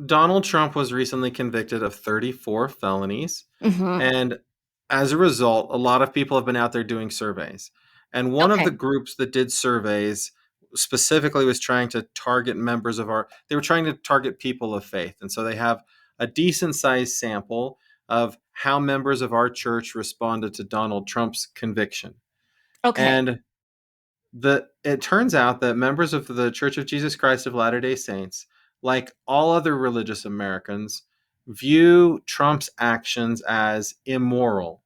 Donald Trump was recently convicted of 34 felonies. Hmm. And as a result, a lot of people have been out there doing surveys. And one of the Okay. groups that did surveys specifically was trying to target members of our, they were trying to target people of faith. And so they have a decent sized sample of how members of our church responded to Donald Trump's conviction. Okay. And it turns out that members of the Church of Jesus Christ of Latter-day Saints, like all other religious Americans, view Trump's actions as immoral.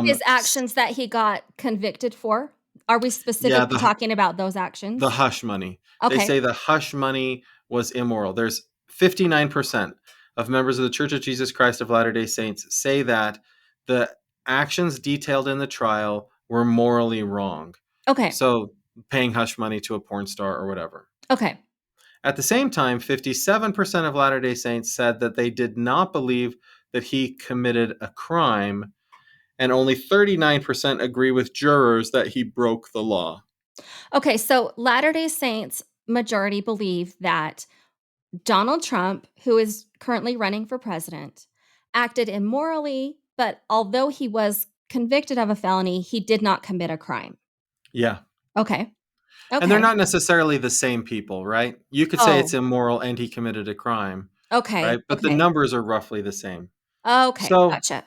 His S- actions that he got convicted for? Are we yeah, specifically talking about those the actions? hush money. They Okay. say the hush money was immoral. There's 59% of members of the Church of Jesus Christ of Latter-day Saints say that the actions detailed in the trial were morally wrong. Okay. So paying hush money to a porn star or whatever. Okay. At the same time, 57% of Latter day Saints said that they did not believe that he committed a crime, and only 39% agree with jurors that he broke the law. Okay. So Latter-day Saints majority believe that Donald Trump, who is currently running for president, acted immorally, but although he was convicted of a felony, he did not commit a crime. Yeah. Okay. And they're Okay. not necessarily the same people, right? You could say it's Oh, immoral and he committed a crime, right? okay. But the Okay. numbers are roughly the same. Okay. So Gotcha.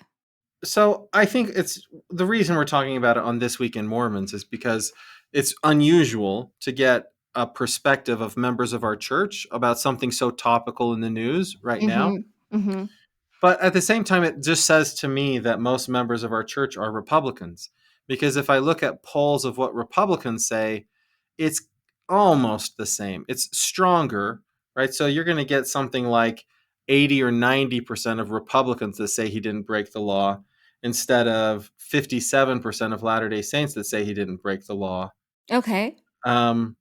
I think it's the reason we're talking about it on This Week in Mormons is because it's unusual to get a perspective of members of our church about something so topical in the news right now. Mhm. Mhm. But at the same time, it just says to me that most members of our church are Republicans. Because if I look at polls of what Republicans say, it's almost the same. It's stronger, right? So you're going to get something like 80 or 90% of Republicans that say he didn't break the law instead of 57% of Latter day Saints that say he didn't break the law. Okay. Um,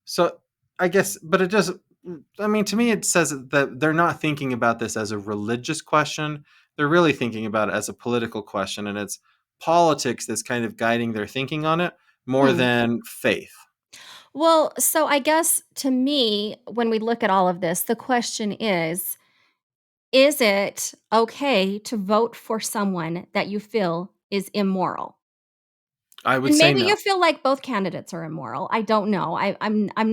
so I guess, but it doesn't. I mean, to me, it says that they're not thinking about this as a religious question. They're really thinking about it as a political question, and it's politics that's kind of guiding their thinking on it more Hmm. than faith. Well, so I guess to me, when we look at all of this, the question is it okay to vote for someone that you feel is immoral? I would And say maybe no. you feel like both candidates are immoral. I don't know. I'm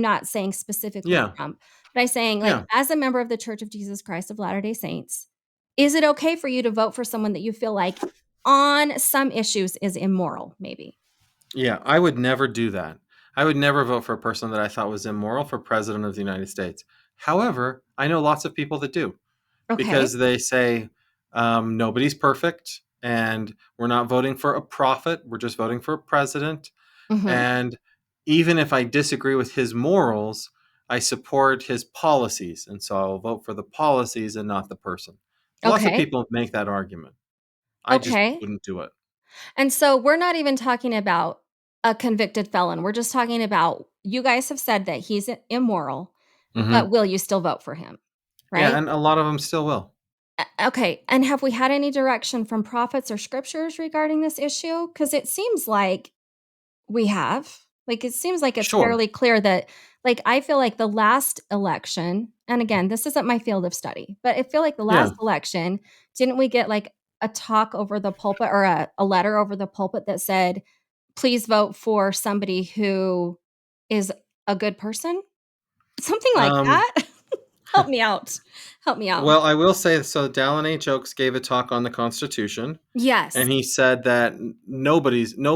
not saying specifically Yeah, Trump, but I'm saying like yeah, as a member of the Church of Jesus Christ of Latter-day Saints, is it okay for you to vote for someone that you feel like on some issues is immoral, maybe? yeah. I would never do that. I would never vote for a person that I thought was immoral for president of the United States. However, I know lots of people that do, Okay. because they say nobody's perfect and we're not voting for a prophet. We're just voting for a president. Mhm. And even if I disagree with his morals, I support his policies. And so I'll vote for the policies and not the person. Lots of Okay. people make that argument. I just Okay. wouldn't do it. And so we're not even talking about a convicted felon. We're just talking about you guys have said that he's immoral, but Hmm. will you still vote for him? Yeah. Right? And a lot of them still will. Okay. And have we had any direction from prophets or scriptures regarding this issue? Because it seems like we have. Like, it seems like it's Sure. fairly clear that, like, I feel like the last election, and again, this isn't my field of study, but I feel like the Yeah. last election, didn't we get like a talk over the pulpit or a letter over the pulpit that said, please vote for somebody who is a good person? Something like Um, that? Help me out. Help me out. well, I will say so. Dallin H. Oaks gave a talk on the Constitution. Yes. And he said that no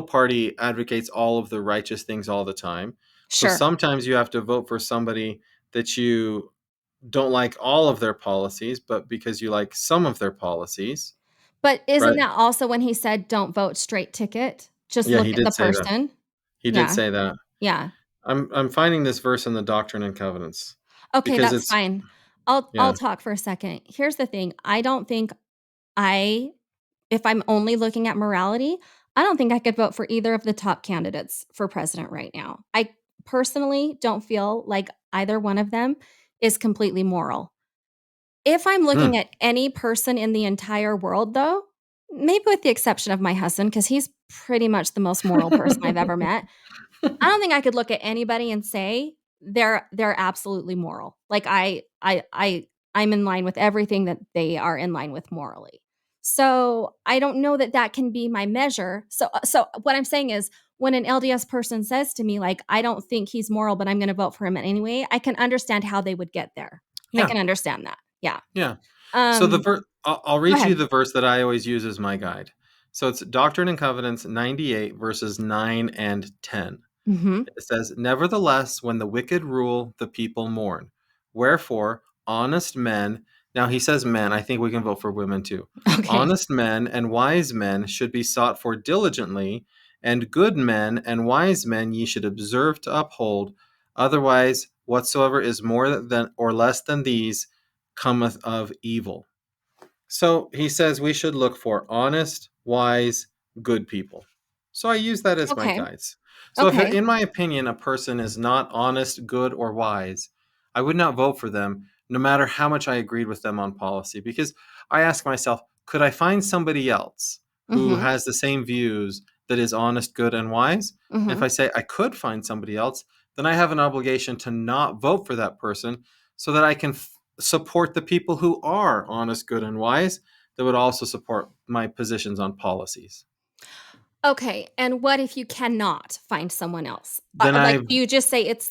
party advocates all of the righteous things all the time. So Sure. sometimes you have to vote for somebody that you don't like all of their policies, but because you like some of their policies, But isn't right? that also when he said, "Don't vote straight ticket, just Yeah, look he at the did say that. person"? He did Yeah, say that. yeah. I'm finding this verse in the Doctrine and Covenants Okay, because that's it's fine. I'll yeah. talk for a second. Here's the thing, I don't think I if I'm only looking at morality, I don't think I could vote for either of the top candidates for president right now. I personally don't feel like either one of them is completely moral. If I'm Hmm. looking at any person in the entire world, though, maybe with the exception of my husband, because he's pretty much the most moral person I've ever met. I don't think I could look at anybody and say they're absolutely moral. Like I'm in line with everything that they are in line with morally. So I don't know that that can be my measure. So what I'm saying is when an LDS person says to me like I don't think he's moral but I'm going to vote for him anyway, I can understand how they would get there. I Yeah, can understand that. Yeah. yeah. So Um I'll Go read you ahead. the verse that I always use as my guide. So it's Doctrine and Covenants 98 verses 9 and 10. Mhm. It says, "Nevertheless, when the wicked rule, the people mourn. Wherefore, honest men," now he says men, I think we can vote for women too. Okay. "Honest men and wise men should be sought for diligently, and good men and wise men ye should observe to uphold. Otherwise, whatsoever is more than or less than these cometh of evil." So he says we should look for honest, wise, good people. So I use that as my Okay. guides. So if, Okay. in my opinion, a person is not honest, good, or wise, I would not vote for them, no matter how much I agreed with them on policy, because I ask myself, could I find somebody else who Mhm. has the same views that is honest, good, and wise? And if Mhm. I say I could find somebody else, then I have an obligation to not vote for that person so that I can support the people who are honest, good, and wise that would also support my positions on policies. Okay, and what if you cannot find someone else? Then Like, I do you just say it's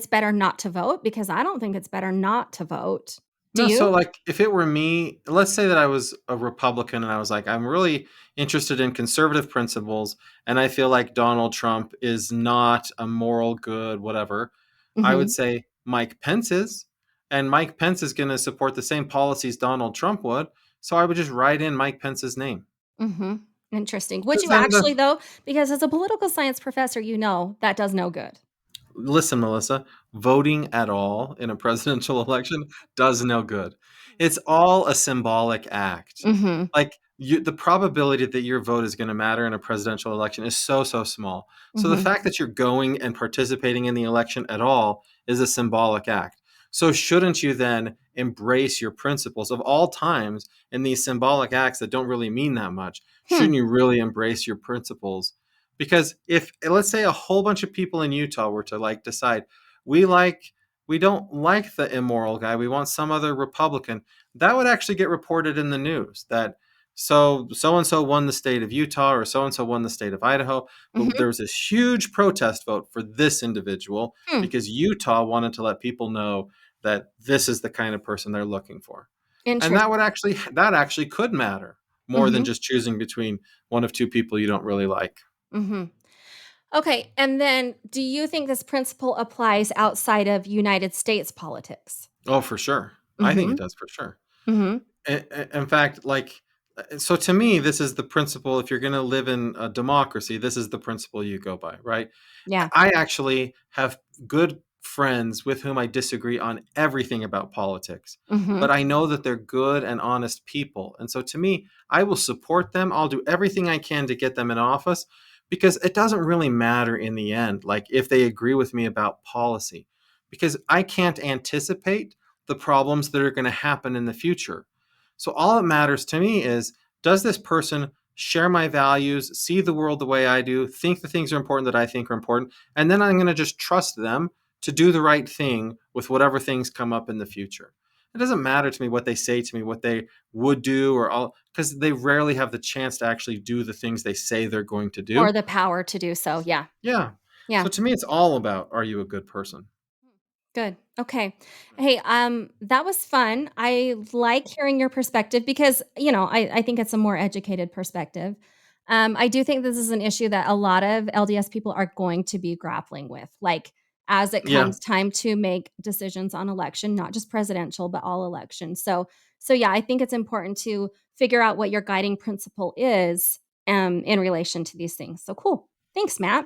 better not to vote? Because I don't think it's better not to vote. Do no, so you? like if it were me, let's say that I was a Republican and I was like, I'm really interested in conservative principles, and I feel like Donald Trump is not a moral good, whatever. I would Mhm, say Mike Pence is, and Mike Pence is going to support the same policies Donald Trump would. So I would just write in Mike Pence's name. mhm. Interesting. Would Because you then actually though? Because as a political science professor, you know that does no good. listen, Melissa, voting at all in a presidential election does no good. It's all a symbolic act. Mhm, Like the probability that your vote is going to matter in a presidential election is so, so small. So the mhm, fact that you're going and participating in the election at all is a symbolic act. So shouldn't you then embrace your principles of all times in these symbolic acts that don't really mean that much? hmm, Shouldn't you really embrace your principles? Because if let's say a whole bunch of people in Utah were to like decide we like we don't like the immoral guy, we want some other Republican, that would actually get reported in the news that so and so won the state of Utah or so and so won the state of Idaho, but mhm, there was this huge protest vote for this individual hmm. because Utah wanted to let people know that this is the kind of person they're looking for. And Interesting. that actually could matter more than Mhm, just choosing between one of two people you don't really like. mhm. Okay, and then do you think this principle applies outside of United States politics? Oh, for sure. I think it Mhm, does for sure. mhm. In fact, so to me, this is the principle. If you're going to live in a democracy, this is the principle you go by, right? Yeah. I actually have good friends with whom I disagree on everything about politics, but Mhm. I know that they're good and honest people. And so to me, I will support them. I'll do everything I can to get them in office because it doesn't really matter in the end, like if they agree with me about policy, because I can't anticipate the problems that are going to happen in the future. So all that matters to me is, does this person share my values, see the world the way I do, think the things are important that I think are important, and then I'm going to just trust them to do the right thing with whatever things come up in the future. It doesn't matter to me what they say to me, what they would do, or all, because they rarely have the chance to actually do the things they say they're going to Or do. the power to do so, yeah. Yeah. Yeah. So to me, it's all about, are you a good person? Good. Okay. Hey, that was fun. I like hearing your perspective because, I think it's a more educated perspective. I do think this is an issue that a lot of LDS people are going to be grappling with, like as it Yeah. comes time to make decisions on election, not just presidential, but all elections. So yeah, I think it's important to figure out what your guiding principle is in relation to these things. So cool. Thanks, Matt.